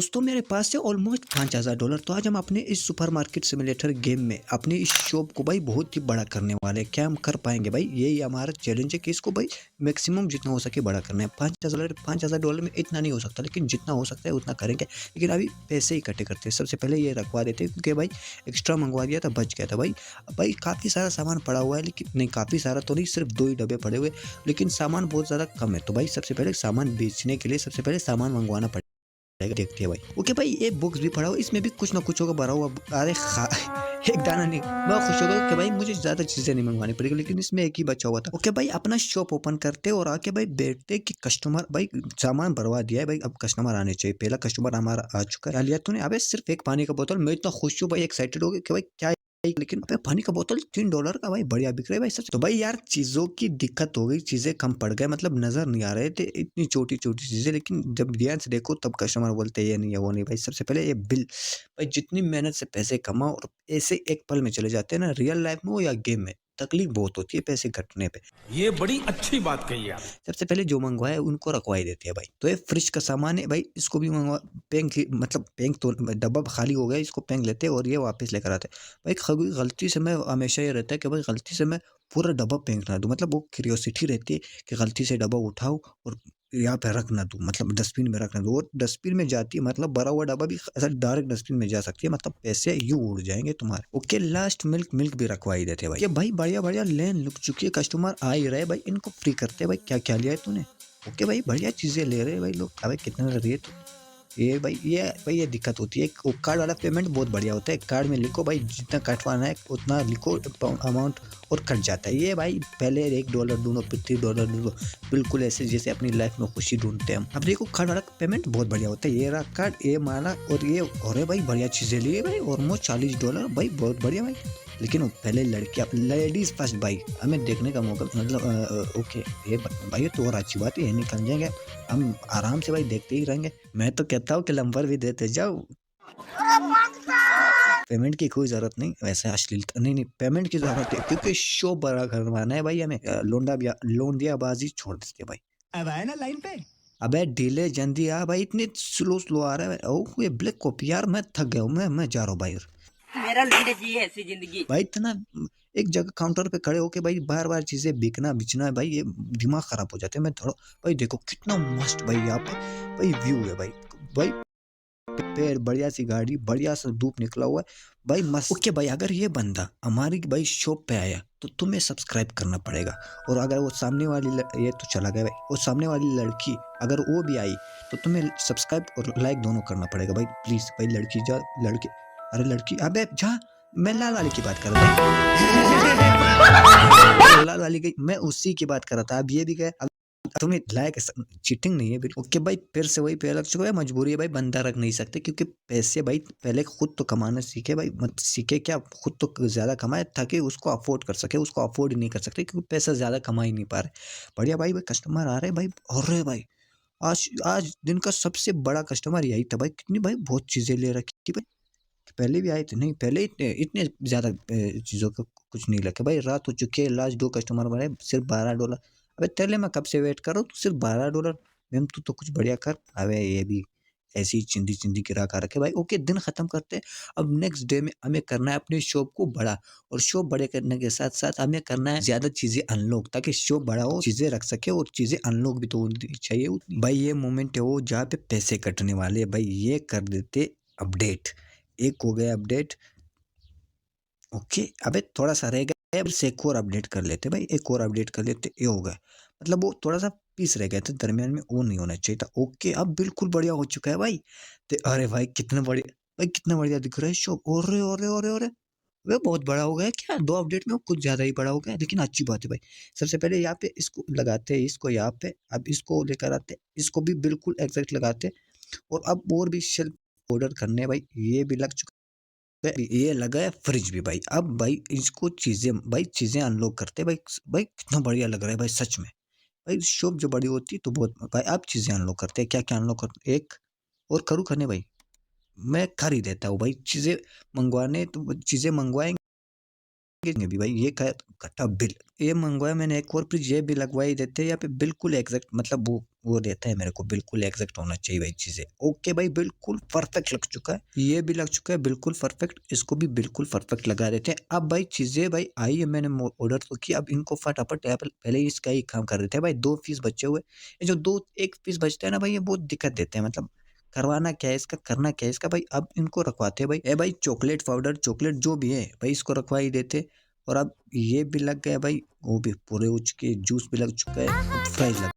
दोस्तों मेरे पास है ऑलमोस्ट $5000। तो आज हम अपने इस सुपरमार्केट सिमुलेटर गेम में अपनी इस शॉप को भाई बहुत ही बड़ा करने वाले हैं। क्या हम कर पाएंगे भाई? यही हमारा चैलेंज है कि इसको भाई मैक्सिमम जितना हो सके बड़ा करना है। $5000 में इतना नहीं हो सकता, लेकिन जितना हो सकता है उतना करेंगे। लेकिन अभी पैसे इकट्ठे करते हैं। सबसे पहले ये रखवा देते हैं, क्योंकि भाई एक्स्ट्रा मंगवा दिया था, बच गया था भाई। भाई काफ़ी सारा सामान पड़ा हुआ है, लेकिन नहीं, काफ़ी सारा तो नहीं, सिर्फ 2 ही डब्बे पड़े हुए, लेकिन सामान बहुत ज़्यादा कम है। तो भाई सबसे पहले सामान बेचने के लिए सबसे पहले सामान मंगवाना पड़ेगा। देखते हैं भाई। ओके भाई, ये बुक्स भी पढ़ा हो, इसमें भी कुछ ना कुछ होगा भरा हुआ। अरे एक दाना नहीं। मैं खुश हो गया कि भाई मुझे ज्यादा चीजें नहीं मंगवानी पड़ेगी, लेकिन इसमें एक ही बचा हुआ था। ओके भाई, अपना शॉप ओपन करते और आके भाई बैठते कि कस्टमर भाई सामान भरवा दिया है भाई, अब कस्टमर आने चाहिए। पहला कस्टमर हमारा आ चुका है। क्या लिया तूने? अबे सिर्फ एक पानी का बोतल। मैं इतना खुश हूँ भाई, एक्साइटेड हो गया कि भाई क्या, लेकिन अबे पानी का बोतल $3 का भाई, बढ़िया बिक रहा है भाई सच। तो भाई यार चीजों की दिक्कत हो गई, चीजें कम पड़ गए, मतलब नजर नहीं आ रहे थे इतनी छोटी छोटी चीजें, लेकिन जब ध्यान से देखो तब कस्टमर बोलते हैं ये नहीं है वो नहीं। भाई सबसे पहले ये बिल, भाई जितनी मेहनत से पैसे कमाओ और ऐसे एक पल में चले जाते हैं ना, रियल लाइफ में हो या गेम में, तकलीफ बहुत होती है पैसे घटने पे। ये बड़ी अच्छी बात कही आप। सबसे पहले जो मंगवाया उनको रखवाई देते हैं भाई। तो ये फ्रिज का सामान है भाई, इसको भी मंगवा। पेंग मतलब पेंग तो डब्बा खाली हो गया, इसको पेंग लेते हैं और ये वापस लेकर आते हैं भाई। गलती से मैं हमेशा ये रहता है कि भाई गलती से मैं पूरा डब्बा पेंग ना दूं, मतलब वो क्यूरियोसिटी रहती है कि गलती से डब्बा उठाओ और यहाँ पे रख ना दूं, मतलब डस्टबिन में रख ना दूं। और डस्टबिन में जाती है, मतलब भरा हुआ डब्बा भी ऐसा डायरेक्ट डस्टबिन में जा सकती है, मतलब पैसे यूं उड़ जाएंगे तुम्हारे। ओके, लास्ट मिल्क भी रखवाई देते हैं भाई। ये भाई बढ़िया बढ़िया लेन लुक चुकी है, कस्टमर आ ही रहे भाई, इनको फ्री करते हैं भाई। क्या क्या लिया है तूने? ओके भाई, बढ़िया चीजें ले रहे हैं भाई लोग। अबे कितना ले रही है तू? ये दिक्कत होती है। वो कार्ड वाला पेमेंट बहुत बढ़िया होता है। कार्ड में लिखो भाई जितना कटवाना है उतना लिखो अमाउंट, और कट जाता है। ये भाई पहले $1 ढूंढो, फिर $3 ढूंढो, बिल्कुल ऐसे जैसे अपनी लाइफ में खुशी ढूंढते हैं हम। अब देखो कार्ड वाला पेमेंट बहुत बढ़िया होता है। ये रहा कार्ड, ये माना, और ये और भाई बढ़िया चीजें लिए भाई, ऑलमोस्ट $40 भाई, बहुत बढ़िया भाई। लेकिन पहले लड़कियां, लेडीज फर्स्ट भाई, हमें देखने का मौका, मतलब ओके ये भाई तो और अच्छी बात है, ये निकल जाएंगे हम आराम से भाई, देखते ही रहेंगे। मैं तो कहता हूँ कि नंबर भी देते जाओ, पेमेंट की कोई जरूरत नहीं। वैसे अश्लीलता नहीं, पेमेंट की जरूरत है, क्योंकि शो बड़ा करवाना है भाई हमें। लोंडियाबाजी छोड़ देते भाई। अब आए ना लाइन पे। अबे ढीले जल्दी आ भाई, इतने स्लो स्लो आ रहा है। ओह ये ब्लैक कॉपी यार, मैं थक गया हूँ। मैं जा रहा हूँ भाई। मेरा नहीं चाहिए ऐसी जिंदगी। भाई इतना एक जगह काउंटर पे खड़े होके भाई बार बार चीजें बिकना बिचना है भाई, ये दिमाग खराब हो जाते हैं। मैं थोड़ा भाई, देखो कितना मस्त भाई यहाँ पे भाई व्यू है भाई। भाई पेड़, बढ़िया सी गाड़ी, बढ़िया सा धूप निकला हुआ है भाई, मस्त। ओके भाई, अगर ये बंदा हमारी भाई शॉप पे आया तो तुम्हें सब्सक्राइब करना पड़ेगा। और अगर वो सामने वाली ये तो चला गया भाई, वो सामने वाली लड़की अगर वो भी आई तो तुम्हें सब्सक्राइब और लाइक दोनों करना पड़ेगा भाई, प्लीज भाई। लड़की जा, लड़की, अरे लड़की, अबे जा, मैं लाल वाली की बात कर रहा था। लाल वाली गई, मैं उसी की बात कर रहा था। अब ये भी गया, तुम्हें लायक चीटिंग नहीं है बिल्कुल। ओके भाई, फिर से वही पे लग चुका है। मजबूरी है भाई, बंदा रख नहीं सकते, क्योंकि पैसे भाई पहले खुद तो कमाना सीखे भाई, मत सीखे क्या, खुद तो ज्यादा कमाए ताकि उसको अफोर्ड कर सके। उसको अफोर्ड ही नहीं कर सकते क्योंकि पैसा ज्यादा कमा ही नहीं पा रहे। बढ़िया भाई, भाई कस्टमर आ रहे भाई, और रहे भाई। आज आज दिन का सबसे बड़ा कस्टमर यही था भाई। कितनी भाई बहुत चीजें ले रखी थी भाई। पहले भी आए थे, नहीं पहले इतने इतने ज्यादा चीजों का कुछ नहीं लगे भाई। रात हो चुकी है, लास्ट 2 कस्टमर बने, सिर्फ $12। अबे तेरे लिए मैं कब से वेट कर रहा हूँ, तू सिर्फ $12। मैम तू तो कुछ बढ़िया कर। अबे ये भी ऐसी ही चिंदी चिंदी गिरा कर रखे भाई। ओके, दिन खत्म करते हैं। अब नेक्स्ट डे में हमें करना है अपनी शॉप को बड़ा, और शॉप बड़े करने के साथ साथ हमें करना है ज्यादा चीजें अनलॉक, ताकि शॉप बड़ा हो, चीजें रख सके, और चीजें अनलॉक भी तो होनी चाहिए उतनी। भाई ये मोमेंट है वो जहाँ पे पैसे कटने वाले हैं भाई, ये कर देते अपडेट। एक हो गया अपडेट। ओके, अबे थोड़ा सा रह गया, बस एक और अपडेट कर लेते भाई, एक और अपडेट कर लेते, ये हो गया। मतलब वो थोड़ा सा पीस रह गया था दरमियान में, वो नहीं होना चाहिए था। ओके, अब बिल्कुल बढ़िया हो चुका है भाई। तो अरे भाई कितना बढ़िया भाई, कितना बढ़िया दिख रहा है शो। और वे बहुत बड़ा हो गया है क्या? 2 अपडेट में वो कुछ ज्यादा ही बड़ा हो गया है, लेकिन अच्छी बात है भाई। सबसे पहले यहाँ पे इसको लगाते हैं, इसको यहाँ पे, अब इसको लेकर आते, इसको भी बिल्कुल एग्जैक्ट लगाते। और अब और भी शेल्फ ऑर्डर करने भाई, ये भी लग चुका है, ये लगा है फ्रिज भी भाई। अब भाई इसको चीजें अनलॉक करते भाई। भाई कितना बढ़िया लग रहा है भाई सच में। भाई शॉप जो बड़ी होती है तो बहुत भाई, अब चीजें अनलॉक करते हैं। क्या क्या अनलॉक करते, एक और करूँ करने भाई? मैं कर ही देता हूँ भाई। चीजें मंगवाने तो चीजें मंगवाएंगे। भी भाई ये घटा बिल ये मंगवाया मैंने एक और फ्रिज ये भी लगवा ही देते हैं यहाँ पे बिल्कुल एग्जैक्ट मतलब वो देता है मेरे को बिल्कुल एग्जैक्ट होना चाहिए भाई चीजें। ओके भाई बिल्कुल परफेक्ट लग चुका है ये भी लग चुका है बिल्कुल परफेक्ट इसको भी बिल्कुल परफेक्ट लगा देते हैं। अब भाई चीजें भाई आई है मैंने ऑर्डर तो किया अब इनको फटाफट यहाँ पहले ही इसका ही काम कर रहे थे भाई 2 पीस बचे हुए ये जो 1 पीस बचता है ना भाई ये बहुत दिक्कत देते हैं मतलब करवाना क्या है इसका करना क्या है इसका भाई अब इनको रखवाते हैं भाई ए भाई चॉकलेट पाउडर चॉकलेट जो भी है भाई इसको रखवा ही देते। और अब ये भी लग गया भाई वो भी पूरे हो चुके जूस भी लग चुका है फ्राइज लग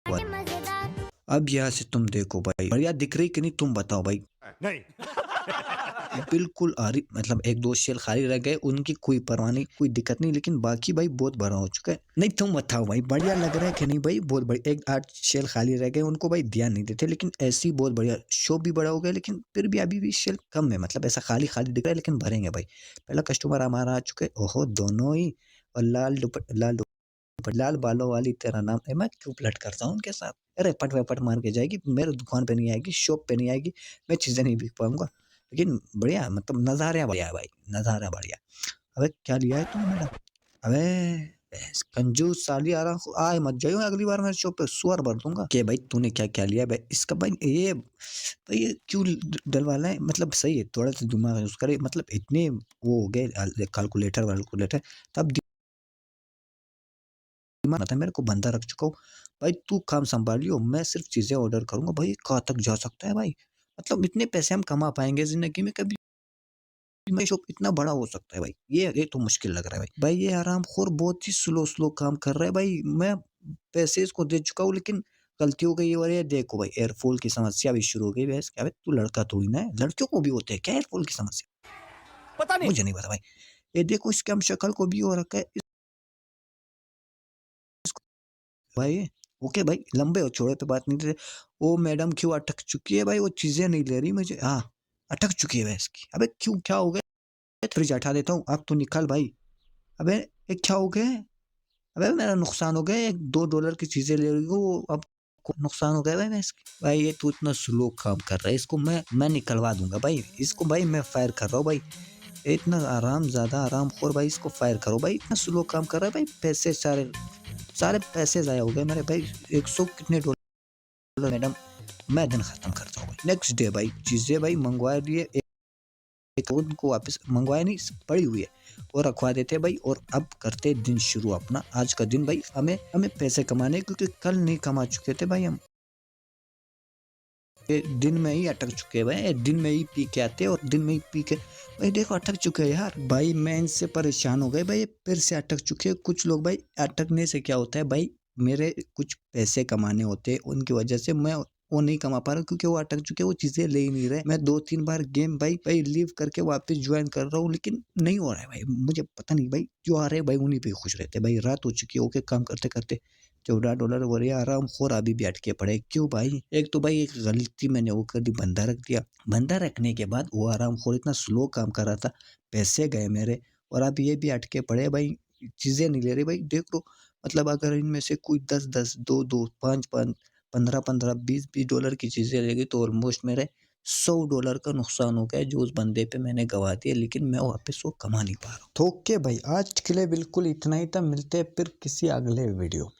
हुआ है। अब यहाँ से तुम देखो भाई बढ़िया दिख रही कि नहीं तुम बताओ भाई नहीं। बिल्कुल आ रही मतलब 1-2 शेल खाली रह गए उनकी कोई परवाह नहीं कोई दिक्कत नहीं लेकिन बाकी भाई बहुत बड़ा हो चुका है। नहीं तुम बताओ भाई बढ़िया लग रहा है कि नहीं भाई बहुत बढ़िया 8 शेल खाली रह गए उनको भाई ध्यान नहीं देते लेकिन ऐसी बहुत बढ़िया शो भी बड़ा हो गया लेकिन फिर भी अभी भी शेल कम है मतलब ऐसा खाली खाली दिख रहा है लेकिन भरेंगे भाई। पहला कस्टमर हमारा आ चुका है ओहो दोनों ही और लाल बालों वाली तेरा नाम है मैं क्यों फ्लर्ट करता हूँ उनके साथ। अरे पट वपट मार के जाएगी मेरे दुकान पे नहीं आएगी शॉप पे नहीं आएगी मैं चीजें नहीं बिक पाऊंगा लेकिन बढ़िया मतलब नज़ारा बढ़िया है भाई नज़ारा बढ़िया। अबे क्या लिया है तूने मैडम अबे कंजूस साली आ रहा आए मत जाइयो अगली बार मेरे शॉप पे सुअर भर दूंगा के भाई तूने क्या क्या लिया भाई इसका भाई ये क्यों डलवाना है मतलब सही है थोड़ा सा दिमाग यूज करे मतलब इतने वो हो गए कैलकुलेटर वैलकुलेटर तब दिमाग था मेरे को बंदा रख चुका हूँ भाई तू काम संभालियो मैं सिर्फ चीजें ऑर्डर करूंगा भाई कहाँ तक जा सकता है भाई मतलब इतने पैसे हम कमा पाएंगे जिंदगी में कभी मैं शॉप इतना बड़ा हो सकता है भाई ये तो मुश्किल लग रहा है भाई ये आरामखोर बहुत ही स्लो स्लो काम कर रहा है भाई मैं पैसे इसको दे चुका हूँ लेकिन गलती हो गई है। और ये देखो भाई एयरफॉल की समस्या भी शुरू हो गई भैंस क्या तू लड़का थोड़ी ना है लड़कियों को भी होते हैं क्या एयरफॉल की समस्या पता नहीं। मुझे नहीं पता भाई। ये देखो इसके हम शक्ल को भी हो रखा है भाई ओके भाई लंबे और चौड़े पे बात नहीं दे वो मैडम क्यों अटक चुकी है भाई वो चीजें नहीं ले रही मुझे हाँ अटक चुकी है भैंस की अबे क्यों क्या हो गया फ्रिज हटा देता हूँ अब तो निकल भाई। अबे ये क्या हो गया अबे मेरा नुकसान हो गया $1-2 की चीजें ले रही हूँ अब नुकसान हो गया भाई मैं इसकी भाई ये तू इतना स्लो काम कर रहा है इसको मैं निकलवा दूंगा भाई इसको भाई मैं फायर कर रहा हूँ भाई ये इतना आराम ज्यादा आराम खोर भाई इसको फायर करो भाई इतना स्लो काम कर रहा है भाई पैसे सारे सारे पैसे जाया हो गए मेरे भाई 100 कितने डॉलर मैडम मैं दिन खत्म करता हूँ भाई। नेक्स्ट डे भाई चीजें भाई मंगवा दिए एक उनको वापस मंगवाया नहीं पड़ी हुई है और रखवा देते भाई और अब करते दिन शुरू अपना आज का दिन भाई हमें हमें पैसे कमाने क्योंकि कल नहीं कमा चुके थे भाई हम ये दिन में ही अटक चुके हैं भाई दिन में ही पी के आते और दिन में ही पी के भाई देखो अटक चुके हैं यार भाई मैं इनसे परेशान हो गए भाई फिर से अटक चुके हैं कुछ लोग भाई अटकने से क्या होता है भाई मेरे कुछ पैसे कमाने होते हैं उनकी वजह से मैं वो नहीं कमा पा रहा क्योंकि वो अटक चुके वो चीजें ले ही नहीं रहे मैं 2-3 बार गेम भाई लीव करके वापस ज्वाइन कर रहा हूँ लेकिन नहीं हो रहा है भाई मुझे पता नहीं भाई जो आ रहे हैं भाई उन्हीं पे खुश रहते भाई रात हो चुकी है ओके काम करते करते $14 वरी आराम खोर अभी भी अटके पड़े क्यों भाई एक तो भाई एक गलती मैंने वो कर दी बंदा रख दिया बंदा रखने के बाद वो आराम खोर इतना स्लो काम कर रहा था पैसे गए मेरे और अब ये भी अटके पड़े भाई चीजें नहीं ले रहे भाई देख लो मतलब अगर इनमें से कोई 10-10 2-2 5-5 15-15 20-20 डॉलर की चीजें ले गई तो ऑलमोस्ट मेरे $100 का नुकसान हो गया जो उस बंदे पे मैंने गवा दिया लेकिन मैं वापस वो कमा नहीं पा रहा हूँ। तो ओके भाई आज के लिए बिल्कुल इतना ही था मिलते हैं फिर किसी अगले वीडियो।